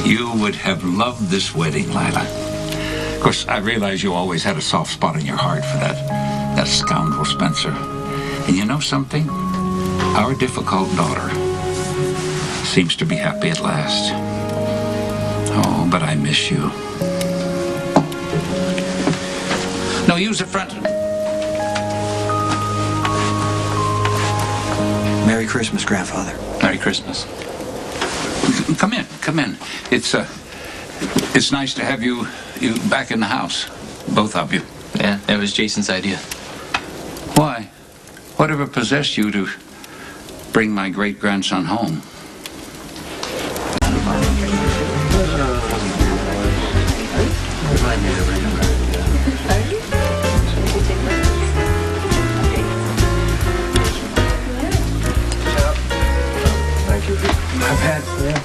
You would have loved this wedding, Lila. Of course, I realize you always had a soft spot in your heart for that scoundrel Spencer. And you know something? Our difficult daughter seems to be happy at last. Oh, but I miss you. No, use the front. Merry Christmas, Grandfather. Merry Christmas. Come in, come in. It's nice to have you back in the house, both of you. Yeah, it was Jason's idea. Why? Whatever possessed you to bring my great-grandson home? I've had, yeah.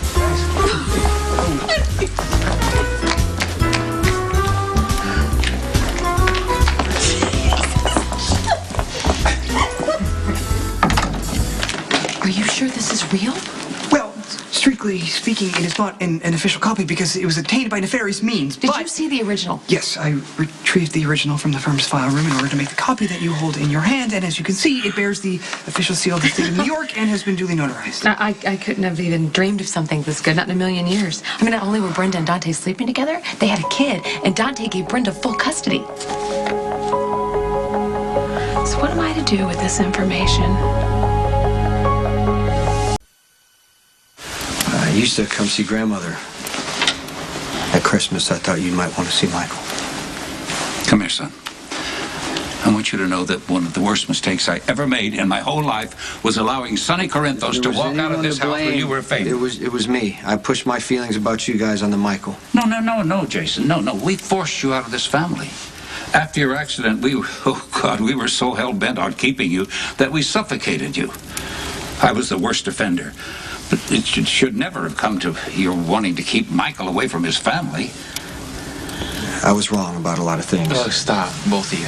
Are you sure this is real? Well, strictly speaking, it is not an official copy because it was obtained by nefarious means. Did you see the original? Yes, I retrieved the original from the firm's file room in order to make the copy that you hold in your hand, and as you can see, it bears the official seal of the state of New York and has been duly notarized. I couldn't have even dreamed of something this good, not in a million years. I mean, not only were Brenda and Dante sleeping together, they had a kid, and Dante gave Brenda full custody. So what am I to do with this information? I used to come see Grandmother. At Christmas, I thought you might want to see Michael. Come here, son. I want you to know that one of the worst mistakes I ever made in my whole life was allowing Sonny Corinthos to walk out of this house when you were famous. It was me. I pushed my feelings about you guys on the Michael. No, Jason. No. We forced you out of this family. After your accident, we were so hell-bent on keeping you that we suffocated you. I was the worst offender. But it should never have come to your wanting to keep Michael away from his family. I was wrong about a lot of things. Oh, stop, both of you.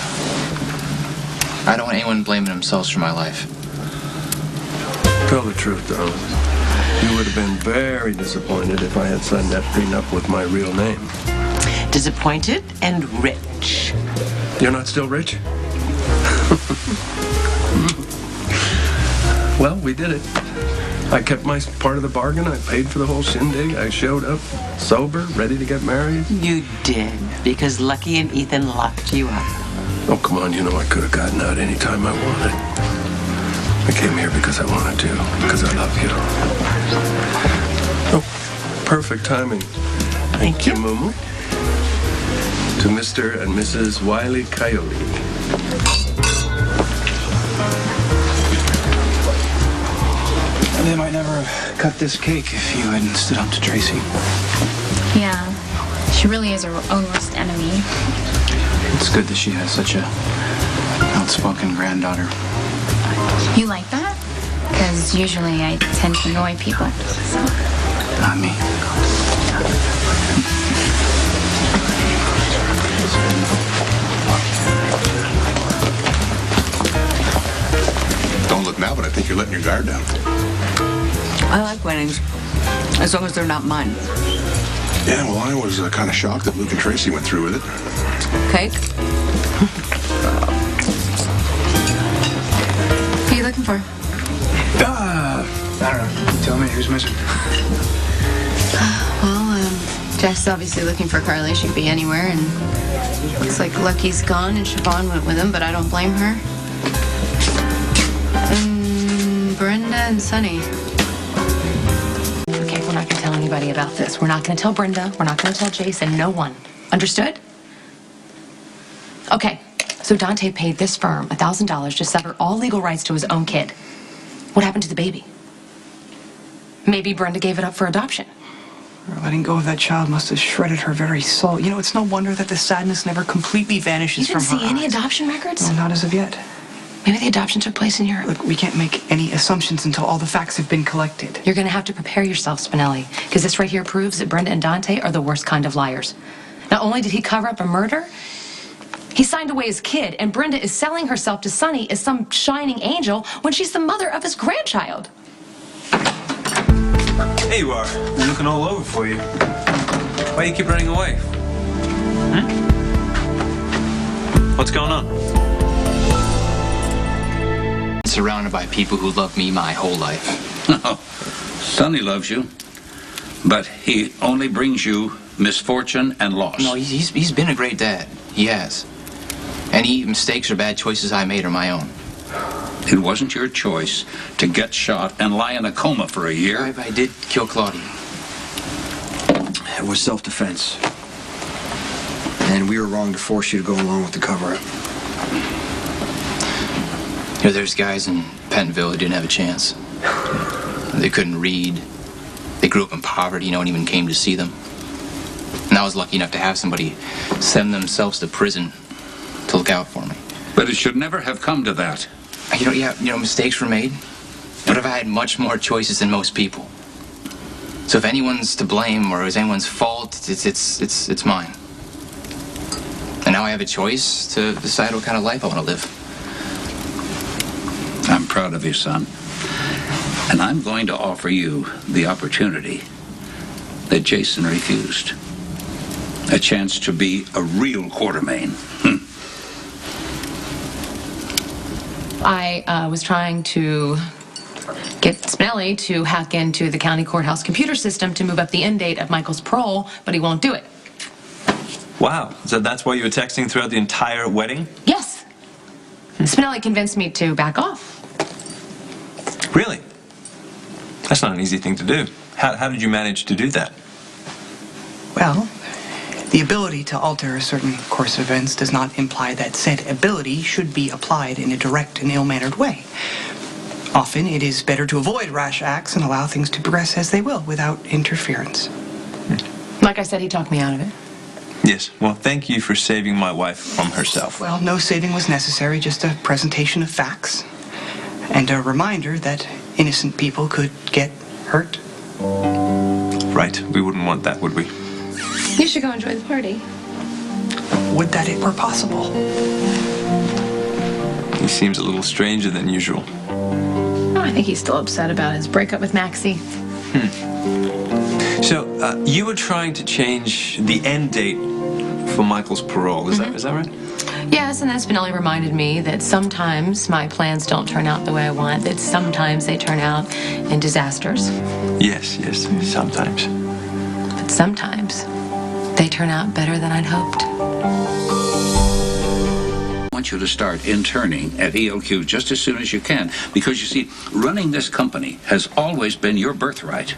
I don't want anyone blaming themselves for my life. Tell the truth, though. You would have been very disappointed if I had signed that prenup with my real name. Disappointed and rich. You're not still rich? Well, we did it. I kept my part of the bargain. I paid for the whole shindig. I showed up sober, ready to get married. You did, because Lucky and Ethan locked you up. Oh, come on. You know I could have gotten out any time I wanted. I came here because I wanted to, because I love you. Oh, perfect timing. Thank you, Mumu. To Mr. and Mrs. Wiley Coyote. They might never have cut this cake if you hadn't stood up to Tracy. Yeah, she really is her own worst enemy. It's good that she has such a outspoken granddaughter. You like that? Because usually I tend to annoy people. So. Not me. Don't look now, but I think you're letting your guard down. I like weddings, as long as they're not mine. Yeah, well, I was kind of shocked that Luke and Tracy went through with it. Cake? Who are you looking for? I don't know. Tell me who's missing. Well, Jeff's obviously looking for Carly. She could be anywhere, and looks like Lucky's gone, and Siobhan went with him, but I don't blame her. And Brenda and Sonny. Okay, we're not going to tell anybody about this. We're not going to tell Brenda. We're not going to tell Jason. No one. Understood? Okay, so Dante paid this firm $1,000 to sever all legal rights to his own kid. What happened to the baby? Maybe Brenda gave it up for adoption. Letting go of that child must have shredded her very soul. You know, it's no wonder that the sadness never completely vanishes from her eyes. You didn't see any adoption records? No, not as of yet. Maybe the adoption took place in Europe. Look, we can't make any assumptions until all the facts have been collected. You're going to have to prepare yourself, Spinelli, because this right here proves that Brenda and Dante are the worst kind of liars. Not only did he cover up a murder, he signed away his kid, and Brenda is selling herself to Sonny as some shining angel when she's the mother of his grandchild. There you are. We're looking all over for you. Why do you keep running away? What's going on? Surrounded by people who love me my whole life. No, Sonny loves you, but he only brings you misfortune and loss. No, he's been a great dad. He has. Any mistakes or bad choices I made are my own. It wasn't your choice to get shot and lie in a coma for a year. I did kill Claudia. It was self-defense. And we were wrong to force you to go along with the cover-up. You know, there's guys in Pentonville who didn't have a chance. They couldn't read. They grew up in poverty, no one even came to see them. And I was lucky enough to have somebody send themselves to prison to look out for me. But it should never have come to that. Mistakes were made. But I've had much more choices than most people. So if anyone's to blame or it was anyone's fault, it's mine. And now I have a choice to decide what kind of life I want to live. I'm proud of you, son. And I'm going to offer you the opportunity that Jason refused. A chance to be a real Quartermain. I was trying to get Spinelli to hack into the county courthouse computer system to move up the end date of Michael's parole, but he won't do it. Wow. So that's why you were texting throughout the entire wedding? Yes. And Spinelli convinced me to back off. Really? That's not an easy thing to do. How did you manage to do that? Well, the ability to alter a certain course of events does not imply that said ability should be applied in a direct and ill-mannered way. Often, it is better to avoid rash acts and allow things to progress as they will without interference. Like I said, he talked me out of it. Yes. Well, thank you for saving my wife from herself. Well, no saving was necessary, just a presentation of facts. And a reminder that innocent people could get hurt. Right. We wouldn't want that, would we? You should go enjoy the party. Would that it were possible. He seems a little stranger than usual. Oh, I think he's still upset about his breakup with Maxie. So, you were trying to change the end date for Michael's parole, is that right? Yes, and then Spinelli reminded me that sometimes my plans don't turn out the way I want, that sometimes they turn out in disasters. Yes, sometimes. But sometimes they turn out better than I'd hoped. I want you to start interning at EOQ just as soon as you can, because you see, running this company has always been your birthright.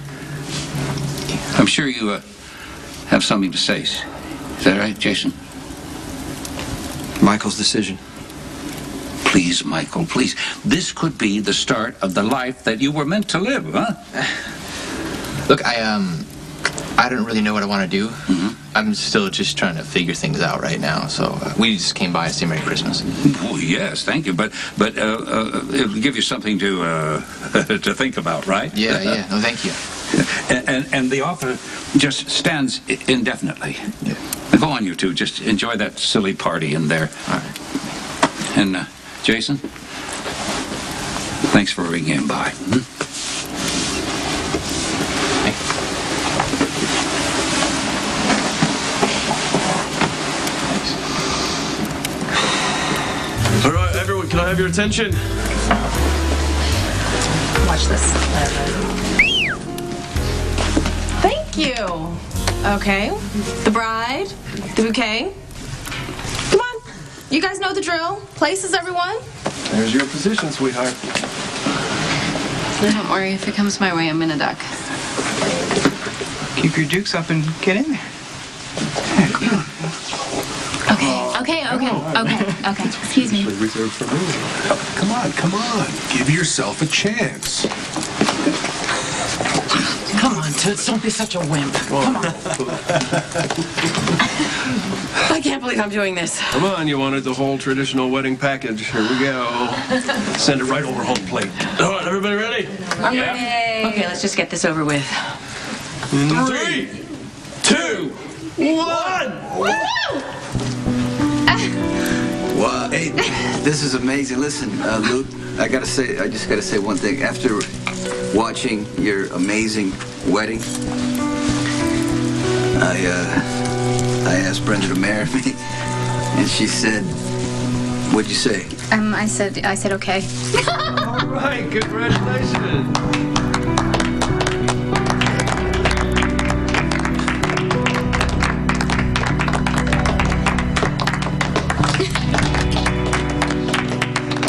I'm sure you have something to say. Is that right, Jason? Michael's decision. Please, Michael, please. This could be the start of the life that you were meant to live, huh? Look, I don't really know what I want to do. I'm still just trying to figure things out right now. So we just came by to say Merry Christmas. Oh, yes, thank you. But it'll give you something to to think about, right? Yeah. No, thank you. And the offer just stands indefinitely. Yeah. Go on, you two. Just enjoy that silly party in there. All right. And Jason, thanks for ringing by. All right, everyone, can I have your attention? Watch this. Thank you. Okay. The bride, the bouquet. Come on. You guys know the drill. Places, everyone. There's your position, sweetheart. Don't worry, if it comes my way, I'm gonna duck. Keep your dukes up and get in there. Yeah, come on. Okay. Excuse me. Reserved for me. Come on. Give yourself a chance. Come on, Toots, don't be such a wimp. Come on. I can't believe I'm doing this. Come on, you wanted the whole traditional wedding package. Here we go. Send it right over home plate. All right, everybody ready? I'm ready. Okay, let's just get this over with. 3, 2, 1. Wow, hey, this is amazing. Listen, Luke, I just gotta say one thing. After watching your amazing wedding. I asked Brenda to marry me, and she said, what'd you say? I said okay. All right, congratulations.